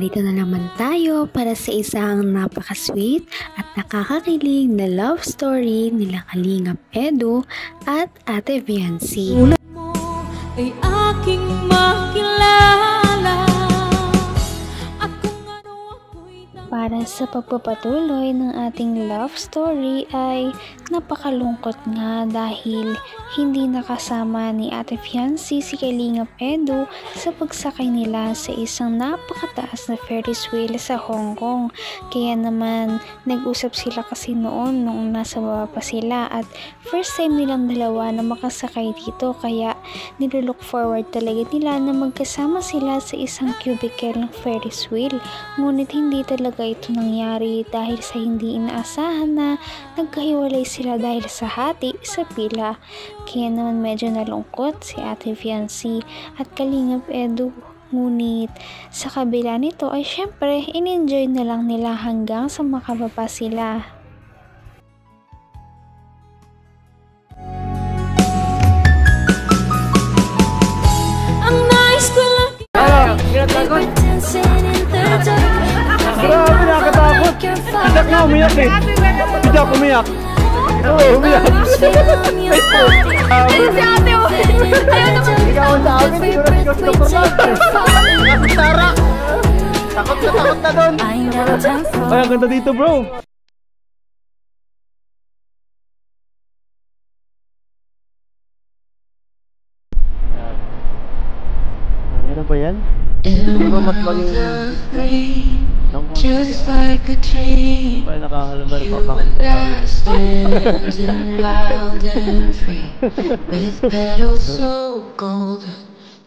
Narito na naman tayo para sa isang napaka-sweet at nakakakilig na love story nila Kalingap Edu at Ate Viancy. Ulat mo ay aking makilala. Para sa pagpapatuloy ng ating love story ay napakalungkot nga dahil hindi nakasama ni Ate Viancy si Kalingap Edu sa pagsakay nila sa isang napakataas na Ferris wheel sa Hong Kong. Kaya naman nag-usap sila kasi noon nung nasa baba pa sila at first time nilang dalawa na makasakay dito, kaya nilook forward talaga nila na magkasama sila sa isang cubicle ng Ferris wheel. Ngunit hindi talaga ito nangyari dahil sa hindi inaasahan na nagkahiwalay sila dahil sa hati sa pila. Kaya naman medyo nalungkot si Ate Viancy at Kalingap Edu. Ngunit sa kabila nito ay syempre in-enjoy na lang nila hanggang sa makababa sila. Ang nais ko lang grabe, nakakatakot. Tidak na umiyak eh. Tidak umiyak. Oo, umiyak. si ate mo. Ikaw sa amin, siguro si Christopher lang. Tara. Takot na doon. Ay, ang ganda dito, bro. Ano ba yan? Hindi ba mas maging just like a dream, ba nakahalabar you pa and I standing wild and free, with petals so golden,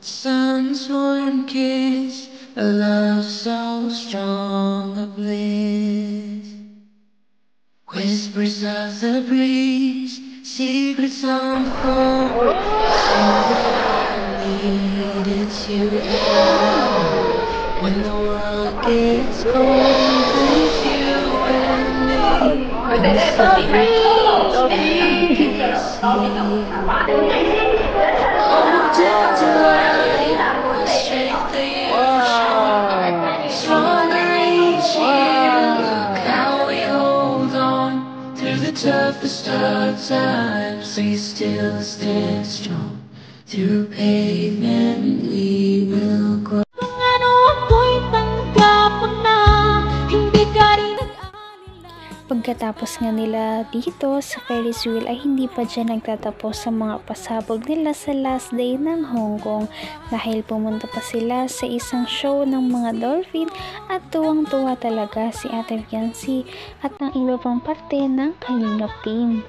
sun's warm kiss, a love so strong, a bliss. Whispers of the breeze, secrets unfold, all I need is you and I. When the world gets cold, it's you and me. So free and peace. Hold on to life, the strength that you show. Stronger each year. Look how we hold on through the toughest of times. We still stand strong. Through pavement we will grow. Pagkatapos nga nila dito sa Ferris wheel ay hindi pa dyan nagtatapos sa mga pasabog nila sa last day ng Hong Kong dahil pumunta pa sila sa isang show ng mga dolphin at tuwang-tuwa talaga si Ate Viancy at ang iba pang parte ng Kalingap team.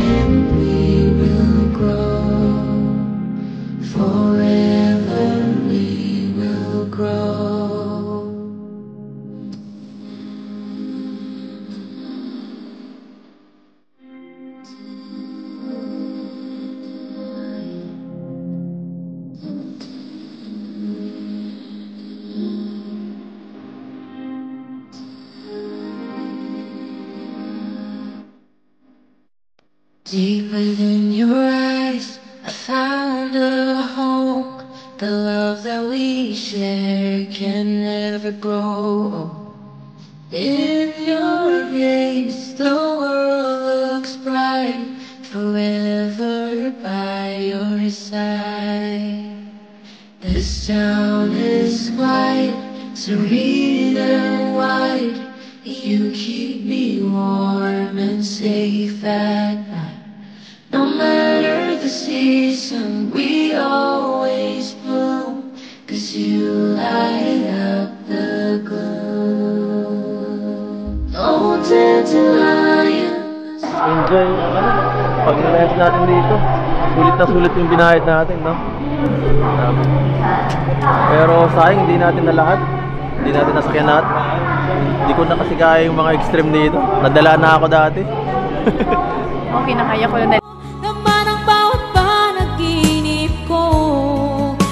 We will grow, forever we will grow. Deep within your eyes, I found a hope. The love that we share can never grow. In your gaze, the world looks bright, forever by your side. This town is white, serene and wide. You keep me warm and safe at night. No matter the season, we always bloom, 'cause you light up the gloom. No dandelions. enjoy pag-relax natin dito. Sulit na sulit yung binahid natin, no? Pero sayang, hindi natin na lahat. Hindi natin nasakyan lahat. Hindi ko na kasi kaya yung mga extreme dito. Nadala na ako dati. Okay na, kaya ko na. Naman ang bawat panaginip ko.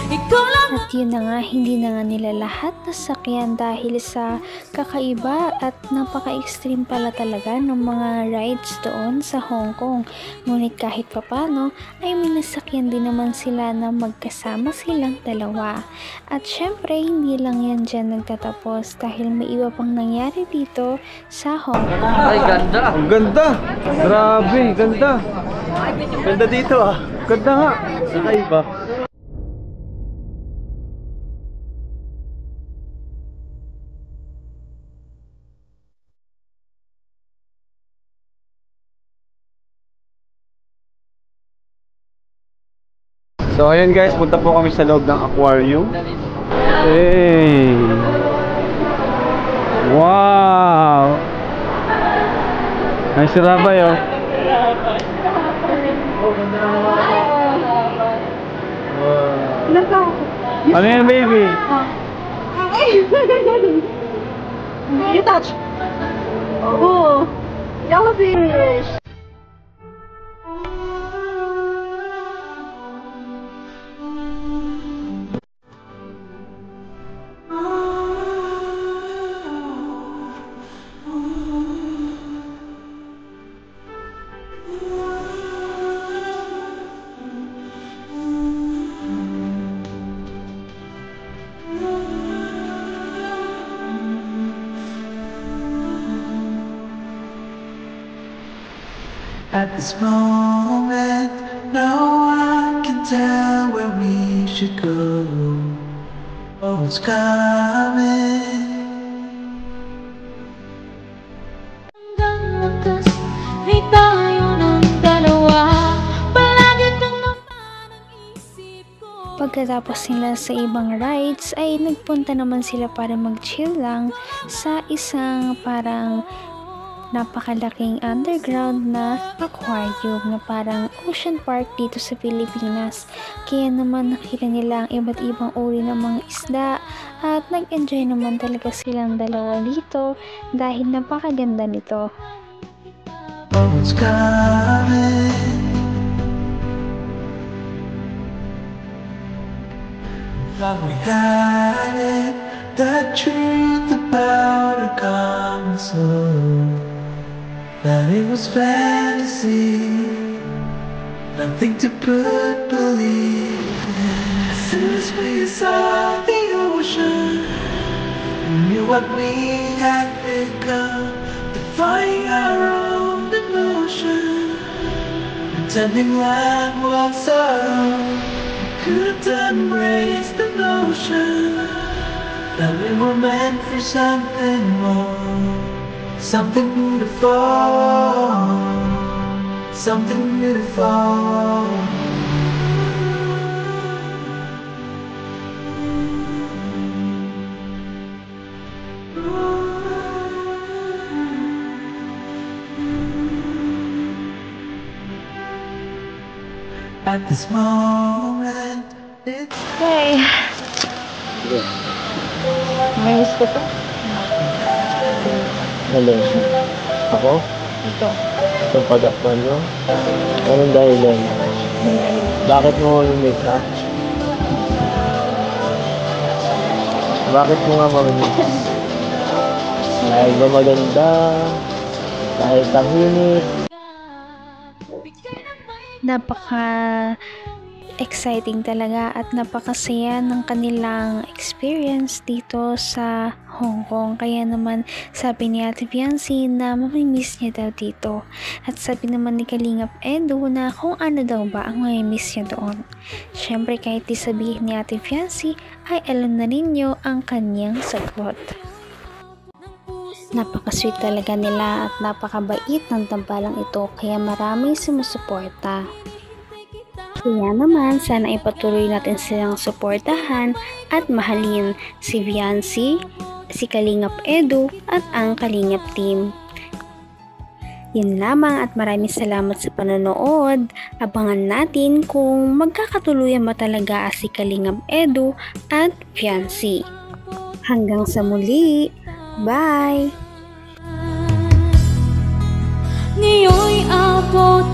Ikaw lang. At yun na nga, hindi na nga nila lahat nasakyan dahil sa kakaiba at napaka-extreme pala talaga ng mga rides doon sa Hong Kong. Ngunit kahit papano ay may nasakyan din naman sila na magkasama silang dalawa. At syempre hindi lang yan dyan nagtatapos dahil may iba pang nangyari dito sa Hong Kong. Ay, ganda! Ang ganda! Grabe, ganda! Ganda dito ah! Ganda nga! Kakaiba. So ayun guys, punta po kami sa loob ng aquarium. Hey! Wow! Ay, si Rabay oh. Wow. Ano yan baby? You touch. Oh, jellyfish. At this moment, no one can tell where we should go or what's coming. Hanggang wakas ay tayo ng dalawa. Palagi kang naman ang isip ko. Pagkatapos nila sa ibang rides ay nagpunta naman sila para mag-chill lang sa isang parang napakalaking underground na aquarium na parang ocean park dito sa Pilipinas. Kaya naman nakita nila ang iba't ibang uri ng mga isda at nag-enjoy naman talaga silang dalawa dito dahil napakaganda nito. Oh, what's coming? Thought we had it, the truth about a common soul. That it was fantasy, nothing to put belief in. As soon as we saw the ocean, we knew what we had become, defying our own emotion, pretending land was our own. We couldn't embrace the notion that we were meant for something more. Something beautiful, something beautiful. At this moment, it's Okay. Miss ko to. Hello. Ako? Ito. Itong pag-akman mo? Anong dahilan? Bakit mo mamimiss ha? Bakit mo nga mamimiss? Dahil ba maganda? Dahil tahimik? Napaka-exciting talaga at napakasaya ng kanilang experience dito sa Hong Kong. Kaya naman sabi ni Ate Fiancé na mamimiss niya daw dito. At sabi naman ni Kalingap Edu na kung ano daw ba ang mamimiss niya doon. Syempre kahit di sabihin ni Ate Fiancé ay alam na ninyo ang kanyang sagot. Napaka-sweet talaga nila at napakabait ng tambalang ito kaya maraming sumusuporta. Kaya naman sana ipatuloy natin silang suportahan at mahalin si Fiancé, si Kalingap Edu at ang Kalingap team. Yun lamang at maraming salamat sa panonood. Abangan natin kung magkakatuluyan ba talaga si Kalingap Edu at Fiancé. Hanggang sa muli. Bye! Ngayon'y abot